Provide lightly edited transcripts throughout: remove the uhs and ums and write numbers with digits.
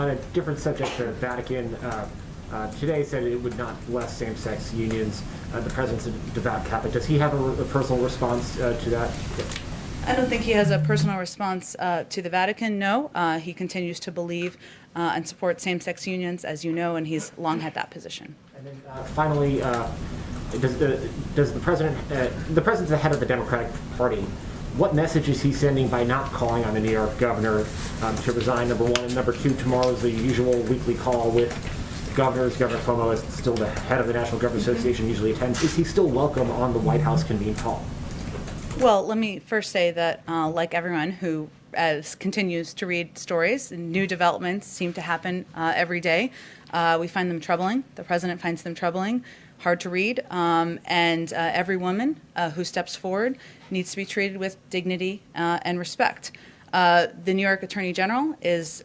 On a different subject, the Vatican today said it would not bless same-sex unions. The president's a devout Catholic. Does he have a personal response to that? I don't think he has a personal response to the Vatican, no. He continues to believe and support same-sex unions, as you know, and he's long had that position. And then finally, does the president, the president's the head of the Democratic Party, what message is he sending by not calling on the New York governor to resign, number one? And number two, tomorrow is the usual weekly call with governors. Governor Cuomo is still the head of the National Governors Association, usually attends. Is he still welcome on the White House convened call? Well, let me first say that, like everyone who continues to read stories, new developments seem to happen every day. We find them troubling. The president finds them troubling, hard to read, and every woman who steps forward needs to be treated with dignity and respect. The New York Attorney General is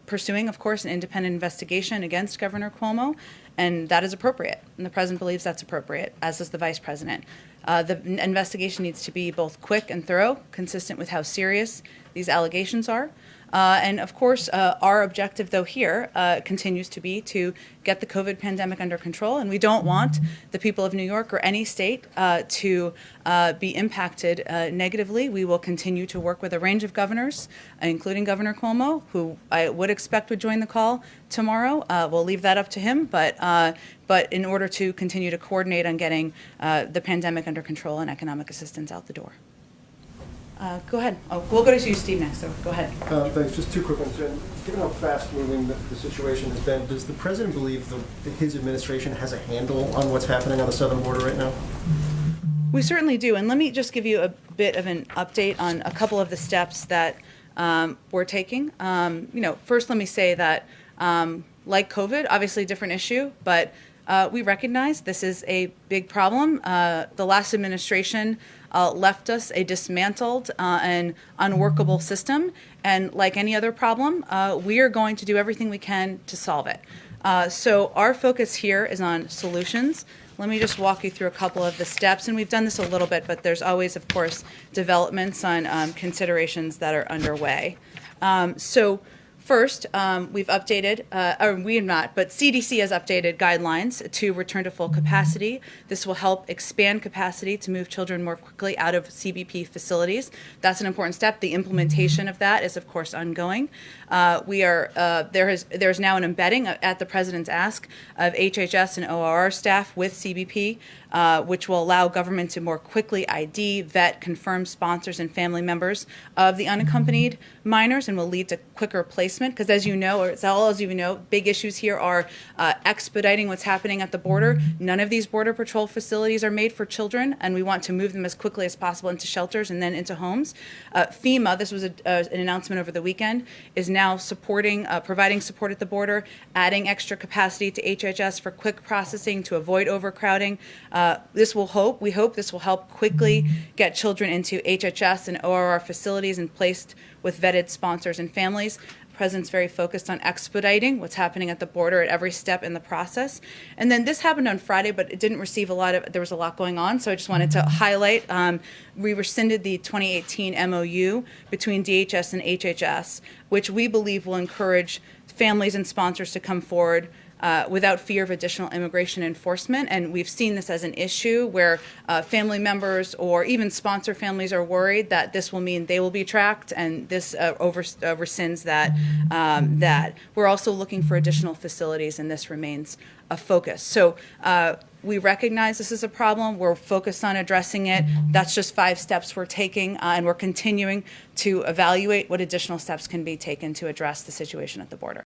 pursuing, of course, an independent investigation against Governor Cuomo, and that is appropriate. And the president believes that's appropriate, as does the vice president. The investigation needs to be both quick and thorough, consistent with how serious these allegations are. And of course, our objective, though, here continues to be to get the COVID pandemic under control. And we don't want the people of New York or any state to be impacted negatively. We will continue to work with a range of governors, including Governor Cuomo, who I would expect would join the call tomorrow. We'll leave that up to him. But in order to continue to coordinate on getting the pandemic under control and economic assistance out the door. Go ahead. Oh, we'll go to you, Steve, next, so go ahead. Thanks. Just two quick ones. Given how fast-moving the situation has been, does the president believe that his administration has a handle on what's happening on the southern border right now? We certainly do, and let me just give you a bit of an update on a couple of the steps that we're taking. First, let me say that, like COVID, obviously a different issue, but we recognize this is a big problem. The last administration left us a dismantled and unworkable system, and like any other problem, we are going to do everything we can to solve it. So our focus here is on solutions. Let me just walk you through a couple of the steps, and we've done this a little bit, but there's always, of course, developments on considerations that are underway. First, we've updated, or we have not, but CDC has updated guidelines to return to full capacity. This will help expand capacity to move children more quickly out of CBP facilities. That's an important step. The implementation of that is, of course, ongoing. There's now an embedding at the president's ask of HHS and ORR staff with CBP, which will allow government to more quickly ID, vet, confirm sponsors and family members of the unaccompanied minors, and will lead to quicker placement. Because as you know, or as all of you know, big issues here are expediting what's happening at the border. None of these Border Patrol facilities are made for children, and we want to move them as quickly as possible into shelters and then into homes. FEMA, this was an announcement over the weekend, is now providing support at the border, adding extra capacity to HHS for quick processing to avoid overcrowding. We hope this will help quickly get children into HHS and ORR facilities and placed with vetted sponsors and families. The president's very focused on expediting what's happening at the border at every step in the process. And then this happened on Friday, but it didn't receive there was a lot going on, so I just wanted to highlight, we rescinded the 2018 MOU between DHS and HHS, which we believe will encourage families and sponsors to come forward without fear of additional immigration enforcement. And we've seen this as an issue where family members or even sponsor families are worried that this will mean they will be tracked, and this rescinds that. We're also looking for additional facilities, and this remains a focus. So we recognize this is a problem. We're focused on addressing it. That's just 5 steps we're taking, and we're continuing to evaluate what additional steps can be taken to address the situation at the border.